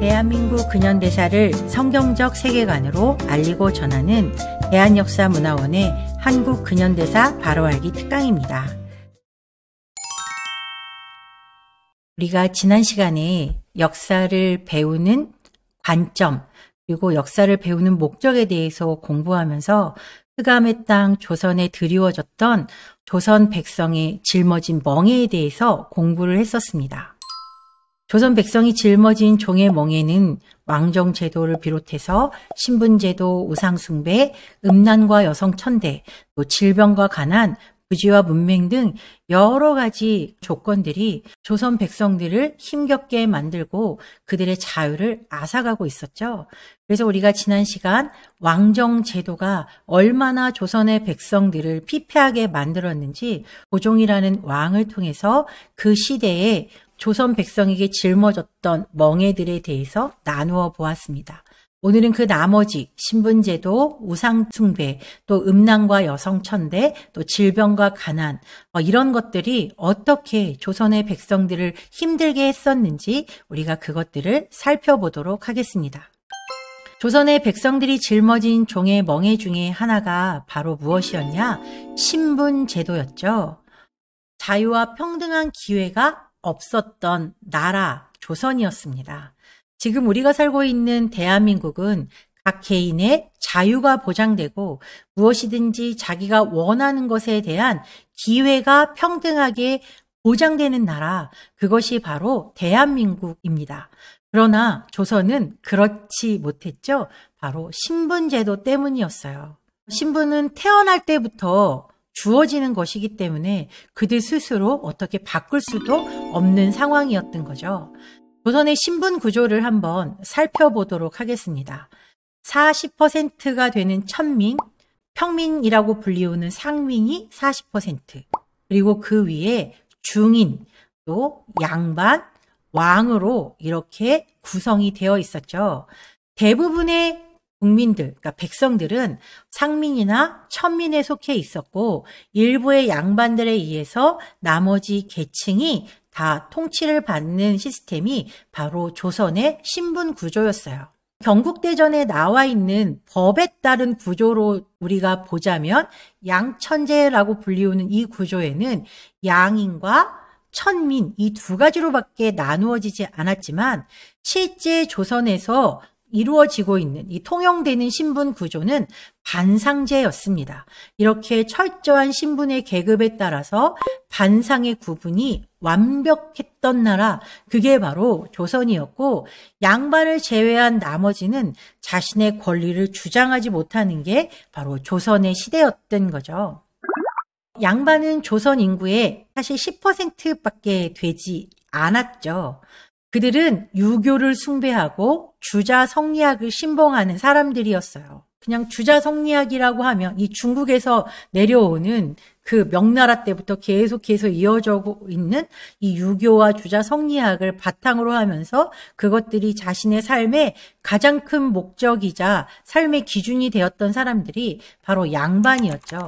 대한민국 근현대사를 성경적 세계관으로 알리고 전하는 대한역사문화원의 한국 근현대사 바로 알기 특강입니다. 우리가 지난 시간에 역사를 배우는 관점, 그리고 역사를 배우는 목적에 대해서 공부하면서 흑암의 땅 조선에 드리워졌던 조선 백성의 짊어진 멍에에 대해서 공부를 했었습니다. 조선 백성이 짊어진 종의 멍에는 왕정 제도를 비롯해서 신분 제도, 우상 숭배, 음란과 여성 천대, 또 질병과 가난, 부지와 문맹 등 여러 가지 조건들이 조선 백성들을 힘겹게 만들고 그들의 자유를 앗아가고 있었죠. 그래서 우리가 지난 시간 왕정 제도가 얼마나 조선의 백성들을 피폐하게 만들었는지 고종이라는 왕을 통해서 그 시대에 조선 백성에게 짊어졌던 멍에들에 대해서 나누어 보았습니다. 오늘은 그 나머지 신분제도, 우상숭배, 또 음란과 여성천대, 또 질병과 가난 이런 것들이 어떻게 조선의 백성들을 힘들게 했었는지 우리가 그것들을 살펴보도록 하겠습니다. 조선의 백성들이 짊어진 종의 멍에 중에 하나가 바로 무엇이었냐? 신분제도였죠. 자유와 평등한 기회가 없었던 나라 조선이었습니다. 지금 우리가 살고 있는 대한민국은 각 개인의 자유가 보장되고 무엇이든지 자기가 원하는 것에 대한 기회가 평등하게 보장되는 나라, 그것이 바로 대한민국입니다. 그러나 조선은 그렇지 못했죠. 바로 신분제도 때문이었어요. 신분은 태어날 때부터 주어지는 것이기 때문에 그들 스스로 어떻게 바꿀 수도 없는 상황이었던 거죠. 조선의 신분 구조를 한번 살펴보도록 하겠습니다. 40%가 되는 천민, 평민이라고 불리우는 상민이 40%, 그리고 그 위에 중인, 또 양반, 왕으로 이렇게 구성이 되어 있었죠. 대부분의 국민들, 그러니까 백성들은 상민이나 천민에 속해 있었고 일부의 양반들에 의해서 나머지 계층이 다 통치를 받는 시스템이 바로 조선의 신분 구조였어요. 경국대전에 나와 있는 법에 따른 구조로 우리가 보자면 양천제라고 불리우는 이 구조에는 양인과 천민 이 두 가지로밖에 나누어지지 않았지만 실제 조선에서 이루어지고 있는 이 통용되는 신분 구조는 반상제였습니다. 이렇게 철저한 신분의 계급에 따라서 반상의 구분이 완벽했던 나라, 그게 바로 조선이었고 양반을 제외한 나머지는 자신의 권리를 주장하지 못하는 게 바로 조선의 시대였던 거죠. 양반은 조선 인구의 사실 10%밖에 되지 않았죠. 그들은 유교를 숭배하고 주자성리학을 신봉하는 사람들이었어요. 그냥 주자성리학이라고 하면 이 중국에서 내려오는 그 명나라 때부터 계속해서 이어져 있는 이 유교와 주자성리학을 바탕으로 하면서 그것들이 자신의 삶의 가장 큰 목적이자 삶의 기준이 되었던 사람들이 바로 양반이었죠.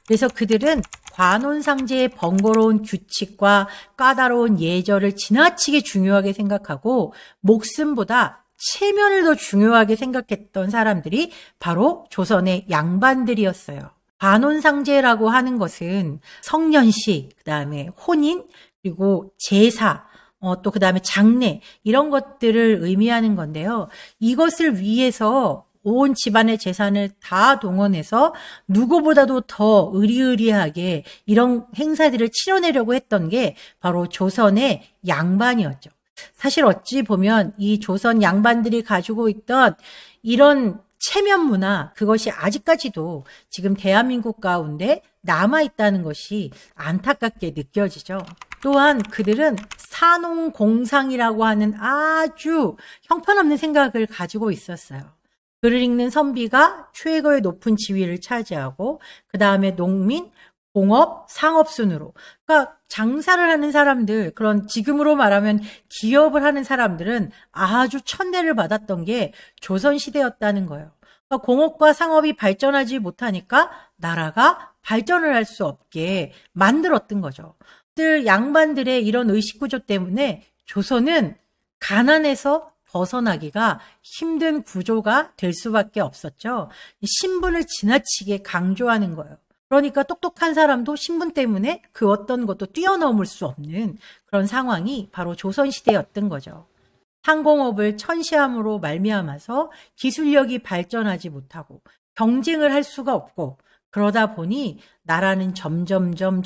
그래서 그들은 관혼상제의 번거로운 규칙과 까다로운 예절을 지나치게 중요하게 생각하고 목숨보다 체면을 더 중요하게 생각했던 사람들이 바로 조선의 양반들이었어요. 관혼상제라고 하는 것은 성년식, 그다음에 혼인, 그리고 제사, 또 그다음에 장례 이런 것들을 의미하는 건데요. 이것을 위해서 온 집안의 재산을 다 동원해서 누구보다도 더 의리의리하게 이런 행사들을 치러내려고 했던 게 바로 조선의 양반이었죠. 사실 어찌 보면 이 조선 양반들이 가지고 있던 이런 체면 문화, 그것이 아직까지도 지금 대한민국 가운데 남아있다는 것이 안타깝게 느껴지죠. 또한 그들은 산홍공상이라고 하는 아주 형편없는 생각을 가지고 있었어요. 글을 읽는 선비가 최고의 높은 지위를 차지하고 그 다음에 농민, 공업, 상업 순으로, 그러니까 장사를 하는 사람들, 그런 지금으로 말하면 기업을 하는 사람들은 아주 천대를 받았던 게 조선시대였다는 거예요. 그러니까 공업과 상업이 발전하지 못하니까 나라가 발전을 할 수 없게 만들었던 거죠. 양반들의 이런 의식구조 때문에 조선은 가난해서 벗어나기가 힘든 구조가 될 수밖에 없었죠. 신분을 지나치게 강조하는 거예요. 그러니까 똑똑한 사람도 신분 때문에 그 어떤 것도 뛰어넘을 수 없는 그런 상황이 바로 조선시대였던 거죠. 상공업을 천시함으로 말미암아서 기술력이 발전하지 못하고 경쟁을 할 수가 없고 그러다 보니 나라는 점점점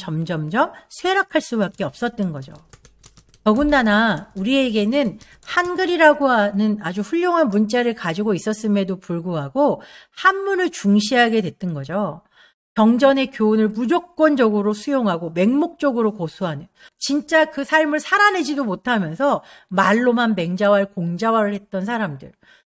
쇠락할 수밖에 없었던 거죠. 더군다나 우리에게는 한글이라고 하는 아주 훌륭한 문자를 가지고 있었음에도 불구하고 한문을 중시하게 됐던 거죠. 경전의 교훈을 무조건적으로 수용하고 맹목적으로 고수하는, 진짜 그 삶을 살아내지도 못하면서 말로만 맹자왈 공자왈을 했던 사람들,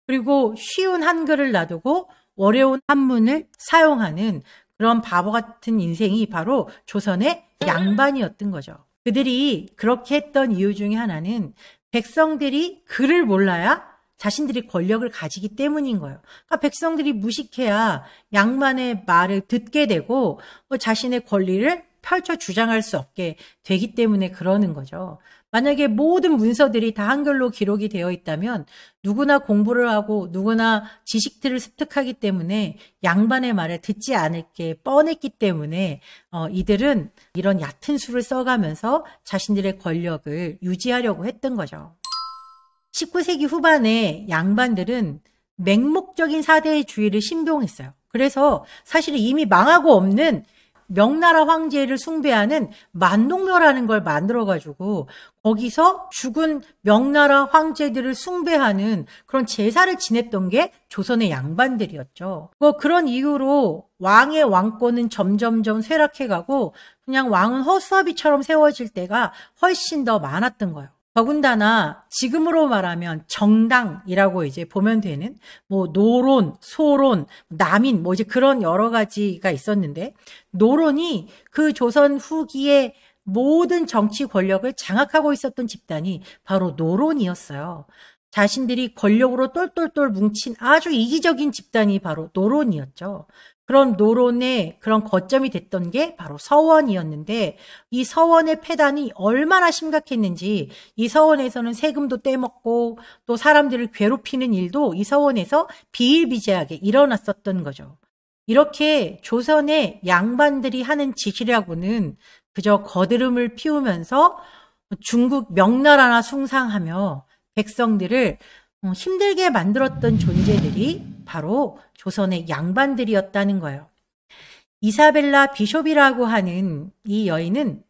그리고 쉬운 한글을 놔두고 어려운 한문을 사용하는 그런 바보 같은 인생이 바로 조선의 양반이었던 거죠. 그들이 그렇게 했던 이유 중에 하나는 백성들이 글을 몰라야 자신들이 권력을 가지기 때문인 거예요. 그러니까 백성들이 무식해야 양반의 말을 듣게 되고 자신의 권리를 펼쳐 주장할 수 없게 되기 때문에 그러는 거죠. 만약에 모든 문서들이 다 한글로 기록이 되어 있다면 누구나 공부를 하고 누구나 지식들을 습득하기 때문에 양반의 말을 듣지 않을 게 뻔했기 때문에 이들은 이런 얕은 수를 써가면서 자신들의 권력을 유지하려고 했던 거죠. 19세기 후반에 양반들은 맹목적인 사대주의를 신봉했어요. 그래서 사실 이미 망하고 없는 명나라 황제를 숭배하는 만동묘라는 걸 만들어가지고 거기서 죽은 명나라 황제들을 숭배하는 그런 제사를 지냈던 게 조선의 양반들이었죠. 그런 이유로 왕의 왕권은 점점점 쇠락해가고 그냥 왕은 허수아비처럼 세워질 때가 훨씬 더 많았던 거예요. 더군다나 지금으로 말하면 정당이라고 이제 보면 되는 노론, 소론, 남인 이제 그런 여러 가지가 있었는데 노론이 그 조선 후기에 모든 정치 권력을 장악하고 있었던 집단이 바로 노론이었어요. 자신들이 권력으로 똘똘똘 뭉친 아주 이기적인 집단이 바로 노론이었죠. 그런 노론의 그런 거점이 됐던 게 바로 서원이었는데 이 서원의 폐단이 얼마나 심각했는지 이 서원에서는 세금도 떼먹고 또 사람들을 괴롭히는 일도 이 서원에서 비일비재하게 일어났었던 거죠. 이렇게 조선의 양반들이 하는 짓이라고는 그저 거드름을 피우면서 중국 명나라나 숭상하며 백성들을 힘들게 만들었던 존재들이 바로 조선의 양반들이었다는 거예요. 이사벨라 비숍이라고 하는 이 여인은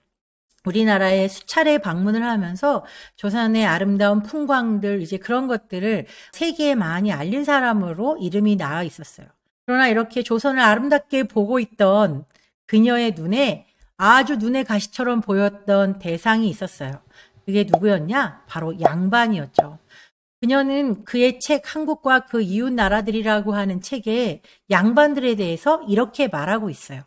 우리나라에 수차례 방문을 하면서 조선의 아름다운 풍광들 이제 그런 것들을 세계에 많이 알린 사람으로 이름이 나와 있었어요. 그러나 이렇게 조선을 아름답게 보고 있던 그녀의 눈에 아주 눈의 가시처럼 보였던 대상이 있었어요. 그게 누구였냐? 바로 양반이었죠. 그녀는 그의 책 한국과 그 이웃 나라들이라고 하는 책에 양반들에 대해서 이렇게 말하고 있어요.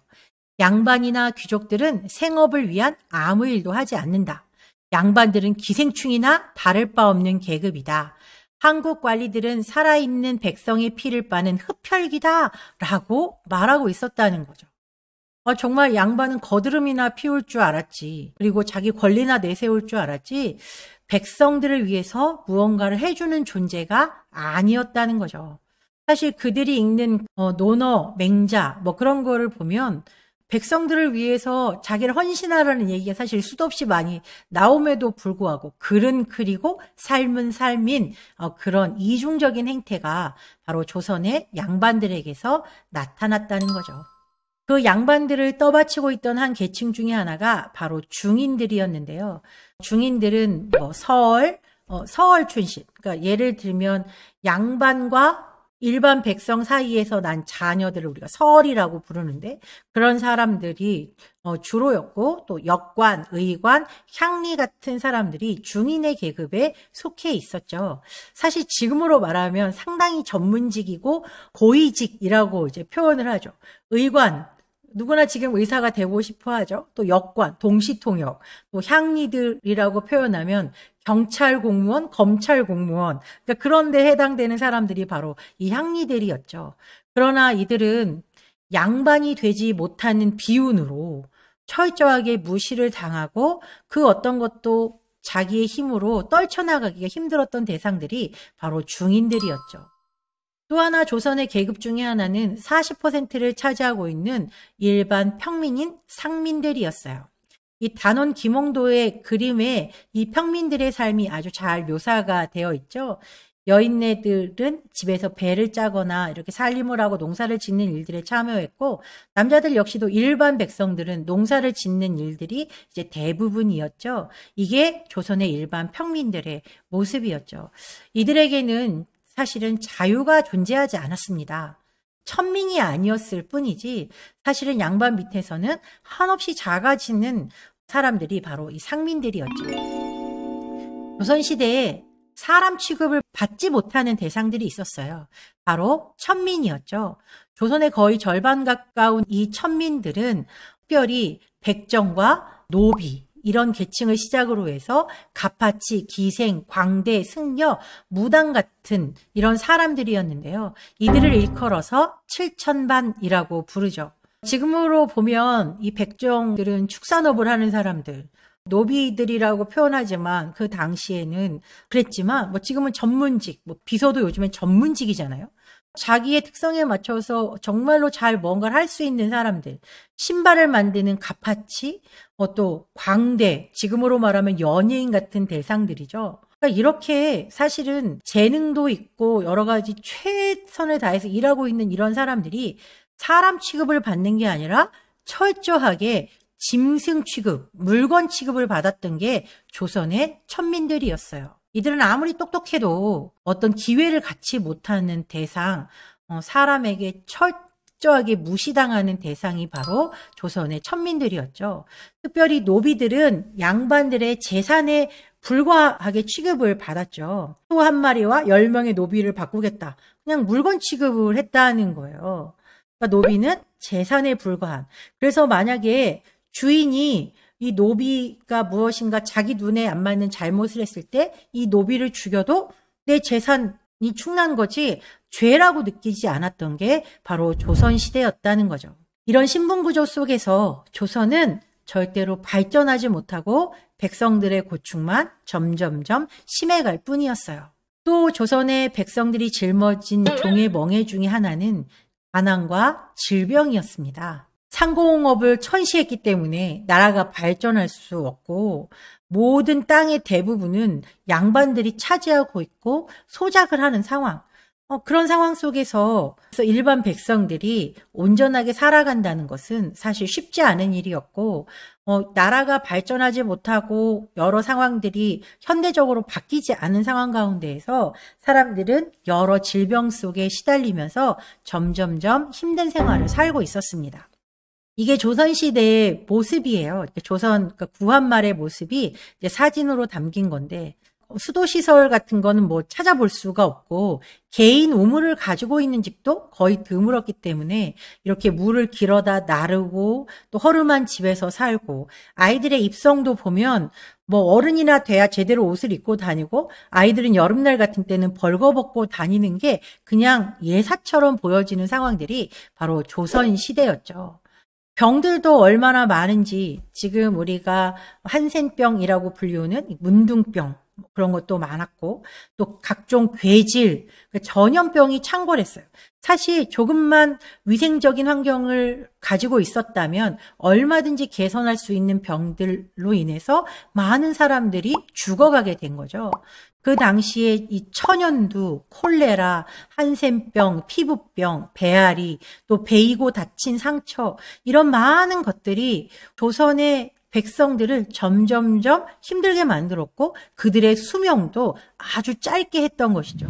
양반이나 귀족들은 생업을 위한 아무 일도 하지 않는다. 양반들은 기생충이나 다를 바 없는 계급이다. 한국 관리들은 살아있는 백성의 피를 빠는 흡혈귀다 라고 말하고 있었다는 거죠. 정말 양반은 거드름이나 피울 줄 알았지. 그리고 자기 권리나 내세울 줄 알았지. 백성들을 위해서 무언가를 해주는 존재가 아니었다는 거죠. 사실 그들이 읽는 논어, 맹자 그런 거를 보면 백성들을 위해서 자기를 헌신하라는 얘기가 사실 수도 없이 많이 나옴에도 불구하고 글은 글이고 삶은 삶인 그런 이중적인 행태가 바로 조선의 양반들에게서 나타났다는 거죠. 그 양반들을 떠받치고 있던 한 계층 중에 하나가 바로 중인들이었는데요. 중인들은 서얼 출신. 그러니까 예를 들면 양반과 일반 백성 사이에서 난 자녀들을 우리가 서얼이라고 부르는데 그런 사람들이 주로였고 또 역관, 의관, 향리 같은 사람들이 중인의 계급에 속해 있었죠. 사실 지금으로 말하면 상당히 전문직이고 고위직이라고 이제 표현을 하죠. 의관, 누구나 지금 의사가 되고 싶어 하죠. 또 역관, 동시통역, 또 향리들이라고 표현하면 경찰 공무원, 검찰 공무원, 그러니까 그런 데 해당되는 사람들이 바로 이 향리들이었죠. 그러나 이들은 양반이 되지 못하는 비운으로 철저하게 무시를 당하고 그 어떤 것도 자기의 힘으로 떨쳐나가기가 힘들었던 대상들이 바로 중인들이었죠. 또 하나 조선의 계급 중에 하나는 40%를 차지하고 있는 일반 평민인 상민들이었어요. 이 단원 김홍도의 그림에 이 평민들의 삶이 아주 잘 묘사가 되어 있죠. 여인네들은 집에서 배를 짜거나 이렇게 살림을 하고 농사를 짓는 일들에 참여했고, 남자들 역시도 일반 백성들은 농사를 짓는 일들이 이제 대부분이었죠. 이게 조선의 일반 평민들의 모습이었죠. 이들에게는 사실은 자유가 존재하지 않았습니다. 천민이 아니었을 뿐이지 사실은 양반 밑에서는 한없이 작아지는 사람들이 바로 이 상민들이었죠. 조선시대에 사람 취급을 받지 못하는 대상들이 있었어요. 바로 천민이었죠. 조선의 거의 절반 가까운 이 천민들은 특별히 백정과 노비 이런 계층을 시작으로 해서 갑파치, 기생, 광대, 승려, 무당 같은 이런 사람들이었는데요. 이들을 일컬어서 칠천반이라고 부르죠. 지금으로 보면 이 백정들은 축산업을 하는 사람들, 노비들이라고 표현하지만 그 당시에는 그랬지만 지금은 전문직, 비서도 요즘엔 전문직이잖아요. 자기의 특성에 맞춰서 정말로 잘 뭔가를 할 수 있는 사람들, 신발을 만드는 갑파치, 또 광대, 지금으로 말하면 연예인 같은 대상들이죠. 그러니까 이렇게 사실은 재능도 있고 여러 가지 최선을 다해서 일하고 있는 이런 사람들이 사람 취급을 받는 게 아니라 철저하게 짐승 취급, 물건 취급을 받았던 게 조선의 천민들이었어요. 이들은 아무리 똑똑해도 어떤 기회를 갖지 못하는 대상, 사람에게 철저하게 무시당하는 대상이 바로 조선의 천민들이었죠. 특별히 노비들은 양반들의 재산에 불과하게 취급을 받았죠. 소 한 마리와 10명의 노비를 바꾸겠다. 그냥 물건 취급을 했다는 거예요. 그러니까 노비는 재산에 불과한. 그래서 만약에 주인이 이 노비가 무엇인가 자기 눈에 안 맞는 잘못을 했을 때 이 노비를 죽여도 내 재산이 충난 거지 죄라고 느끼지 않았던 게 바로 조선시대였다는 거죠. 이런 신분구조 속에서 조선은 절대로 발전하지 못하고 백성들의 고충만 점점점 심해갈 뿐이었어요. 또 조선의 백성들이 짊어진 종의 멍해 중에 하나는 가난과 질병이었습니다. 상공업을 천시했기 때문에 나라가 발전할 수 없고 모든 땅의 대부분은 양반들이 차지하고 있고 소작을 하는 상황. 그런 상황 속에서 일반 백성들이 온전하게 살아간다는 것은 사실 쉽지 않은 일이었고, 나라가 발전하지 못하고 여러 상황들이 현대적으로 바뀌지 않은 상황 가운데에서 사람들은 여러 질병 속에 시달리면서 점점점 힘든 생활을 살고 있었습니다. 이게 조선시대의 모습이에요. 조선 구한말의 모습이 이제 사진으로 담긴 건데, 수도시설 같은 거는 찾아볼 수가 없고 개인 우물을 가지고 있는 집도 거의 드물었기 때문에 이렇게 물을 길어다 나르고 또 허름한 집에서 살고, 아이들의 입성도 보면 어른이나 돼야 제대로 옷을 입고 다니고 아이들은 여름날 같은 때는 벌거벗고 다니는 게 그냥 예사처럼 보여지는 상황들이 바로 조선시대였죠. 병들도 얼마나 많은지 지금 우리가 한센병이라고 불리우는 문둥병 그런 것도 많았고, 또 각종 괴질, 전염병이 창궐했어요. 사실 조금만 위생적인 환경을 가지고 있었다면 얼마든지 개선할 수 있는 병들로 인해서 많은 사람들이 죽어가게 된 거죠. 그 당시에 이 천연두, 콜레라, 한센병, 피부병, 배앓이, 또 베이고 다친 상처, 이런 많은 것들이 조선의 백성들을 점점점 힘들게 만들었고 그들의 수명도 아주 짧게 했던 것이죠.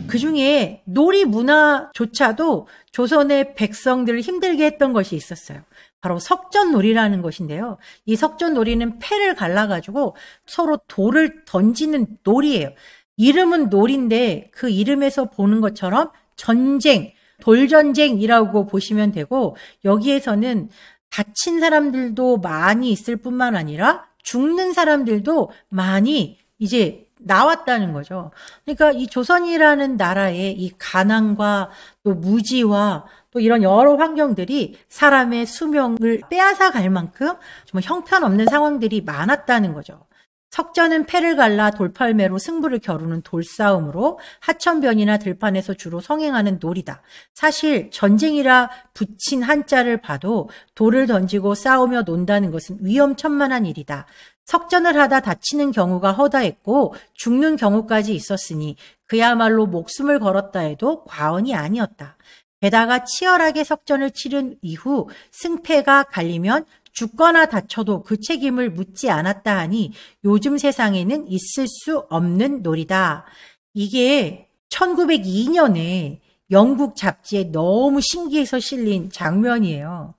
그중에 놀이 문화조차도 조선의 백성들을 힘들게 했던 것이 있었어요. 바로 석전놀이라는 것인데요. 이 석전놀이는 패를 갈라가지고 서로 돌을 던지는 놀이예요. 이름은 놀인데 그 이름에서 보는 것처럼 전쟁, 돌전쟁이라고 보시면 되고, 여기에서는 다친 사람들도 많이 있을 뿐만 아니라 죽는 사람들도 많이 이제 나왔다는 거죠. 그러니까 이 조선이라는 나라의 이 가난과 또 무지와 또 이런 여러 환경들이 사람의 수명을 빼앗아 갈 만큼 정말 형편없는 상황들이 많았다는 거죠. 석전은 패를 갈라 돌팔매로 승부를 겨루는 돌싸움으로 하천변이나 들판에서 주로 성행하는 놀이다. 사실 전쟁이라 붙인 한자를 봐도 돌을 던지고 싸우며 논다는 것은 위험천만한 일이다. 석전을 하다 다치는 경우가 허다했고 죽는 경우까지 있었으니 그야말로 목숨을 걸었다 해도 과언이 아니었다. 게다가 치열하게 석전을 치른 이후 승패가 갈리면 죽거나 다쳐도 그 책임을 묻지 않았다 하니 요즘 세상에는 있을 수 없는 놀이다. 이게 1902년에 영국 잡지에 너무 신기해서 실린 장면이에요.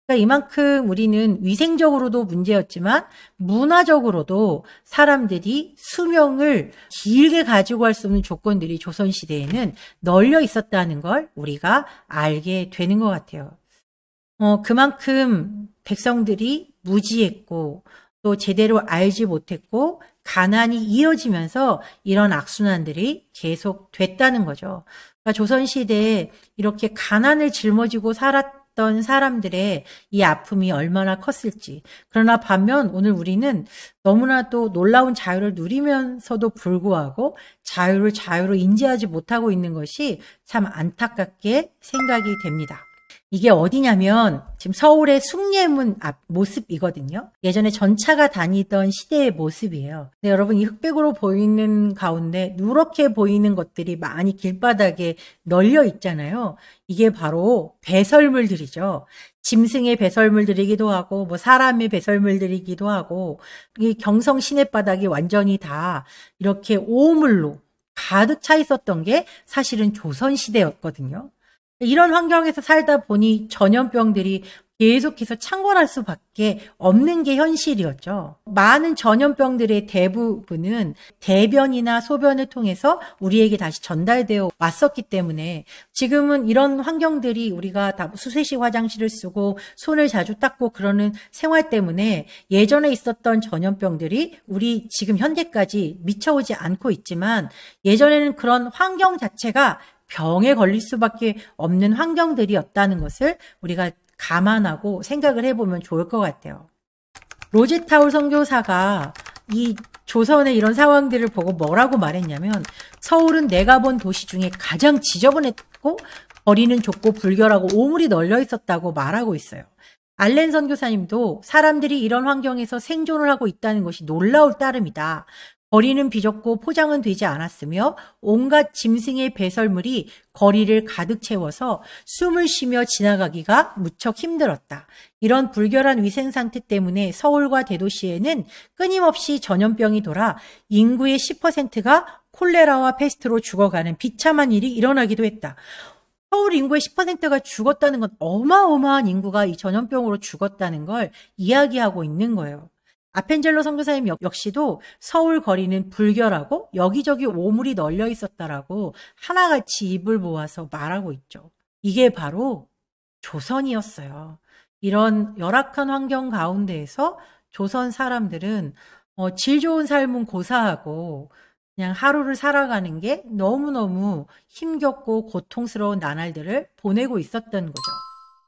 그러니까 이만큼 우리는 위생적으로도 문제였지만 문화적으로도 사람들이 수명을 길게 가지고 갈 수 없는 조건들이 조선시대에는 널려 있었다는 걸 우리가 알게 되는 것 같아요. 그만큼 백성들이 무지했고 또 제대로 알지 못했고 가난이 이어지면서 이런 악순환들이 계속 됐다는 거죠. 그러니까 조선시대에 이렇게 가난을 짊어지고 살았던 사람들의 이 아픔이 얼마나 컸을지. 그러나 반면 오늘 우리는 너무나도 놀라운 자유를 누리면서도 불구하고 자유로 인지하지 못하고 있는 것이 참 안타깝게 생각이 됩니다. 이게 어디냐면 지금 서울의 숭례문 앞 모습이거든요. 예전에 전차가 다니던 시대의 모습이에요. 근데 여러분 이 흑백으로 보이는 가운데 누렇게 보이는 것들이 많이 길바닥에 널려 있잖아요. 이게 바로 배설물들이죠. 짐승의 배설물들이기도 하고 뭐 사람의 배설물들이기도 하고 이 경성 시내바닥이 완전히 다 이렇게 오물로 가득 차 있었던 게 사실은 조선시대였거든요. 이런 환경에서 살다 보니 전염병들이 계속해서 창궐할 수밖에 없는 게 현실이었죠. 많은 전염병들의 대부분은 대변이나 소변을 통해서 우리에게 다시 전달되어 왔었기 때문에 지금은 이런 환경들이 우리가 다 수세식 화장실을 쓰고 손을 자주 닦고 그러는 생활 때문에 예전에 있었던 전염병들이 우리 지금 현대까지 미쳐오지 않고 있지만 예전에는 그런 환경 자체가 병에 걸릴 수밖에 없는 환경들이었다는 것을 우리가 감안하고 생각을 해보면 좋을 것 같아요. 로제타울 선교사가 이 조선의 이런 상황들을 보고 뭐라고 말했냐면 서울은 내가 본 도시 중에 가장 지저분했고 거리는 좁고 불결하고 오물이 널려 있었다고 말하고 있어요. 알렌 선교사님도 사람들이 이런 환경에서 생존을 하고 있다는 것이 놀라울 따름이다. 거리는 비좁고 포장은 되지 않았으며 온갖 짐승의 배설물이 거리를 가득 채워서 숨을 쉬며 지나가기가 무척 힘들었다. 이런 불결한 위생 상태 때문에 서울과 대도시에는 끊임없이 전염병이 돌아 인구의 10%가 콜레라와 페스트로 죽어가는 비참한 일이 일어나기도 했다. 서울 인구의 10%가 죽었다는 건 어마어마한 인구가 이 전염병으로 죽었다는 걸 이야기하고 있는 거예요. 아펜젤로 선교사님 역시도 서울 거리는 불결하고 여기저기 오물이 널려 있었다라고 하나같이 입을 모아서 말하고 있죠. 이게 바로 조선이었어요. 이런 열악한 환경 가운데에서 조선 사람들은 질 좋은 삶은 고사하고 그냥 하루를 살아가는 게 너무너무 힘겹고 고통스러운 나날들을 보내고 있었던 거죠.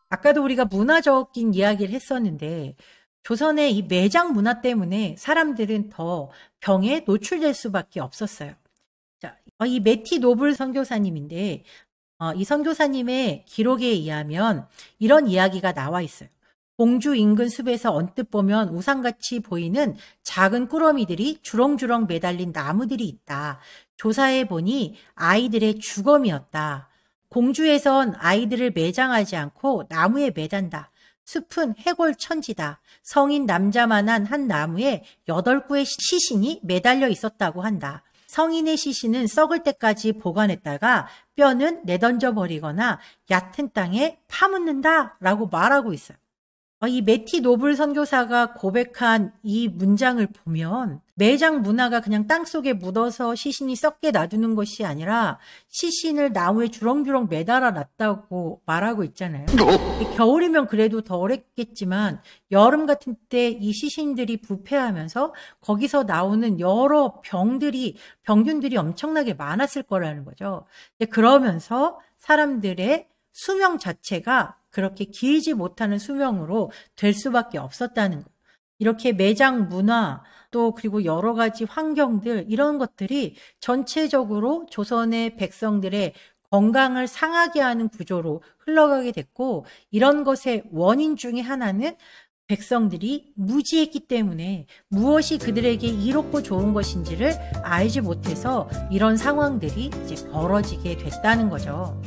아까도 우리가 문화적인 이야기를 했었는데 조선의 이 매장 문화 때문에 사람들은 더 병에 노출될 수밖에 없었어요. 자, 이 매티 노블 선교사님인데 이 선교사님의 기록에 의하면 이런 이야기가 나와 있어요. 공주 인근 숲에서 언뜻 보면 우상같이 보이는 작은 꾸러미들이 주렁주렁 매달린 나무들이 있다. 조사해 보니 아이들의 주검이었다. 공주에선 아이들을 매장하지 않고 나무에 매단다. 숲은 해골천지다. 성인 남자만한 한 나무에 8구의 시신이 매달려 있었다고 한다. 성인의 시신은 썩을 때까지 보관했다가 뼈는 내던져 버리거나 얕은 땅에 파묻는다 라고 말하고 있어요. 이 매티 노블 선교사가 고백한 이 문장을 보면 매장 문화가 그냥 땅속에 묻어서 시신이 썩게 놔두는 것이 아니라 시신을 나무에 주렁주렁 매달아 놨다고 말하고 있잖아요. 겨울이면 그래도 덜했겠지만 여름 같은 때 이 시신들이 부패하면서 거기서 나오는 여러 병균들이 엄청나게 많았을 거라는 거죠. 그러면서 사람들의 수명 자체가 그렇게 길지 못하는 수명으로 될 수밖에 없었다는 거예요. 이렇게 매장 문화 또 그리고 여러 가지 환경들 이런 것들이 전체적으로 조선의 백성들의 건강을 상하게 하는 구조로 흘러가게 됐고 이런 것의 원인 중에 하나는 백성들이 무지했기 때문에 무엇이 그들에게 이롭고 좋은 것인지를 알지 못해서 이런 상황들이 이제 벌어지게 됐다는 거죠.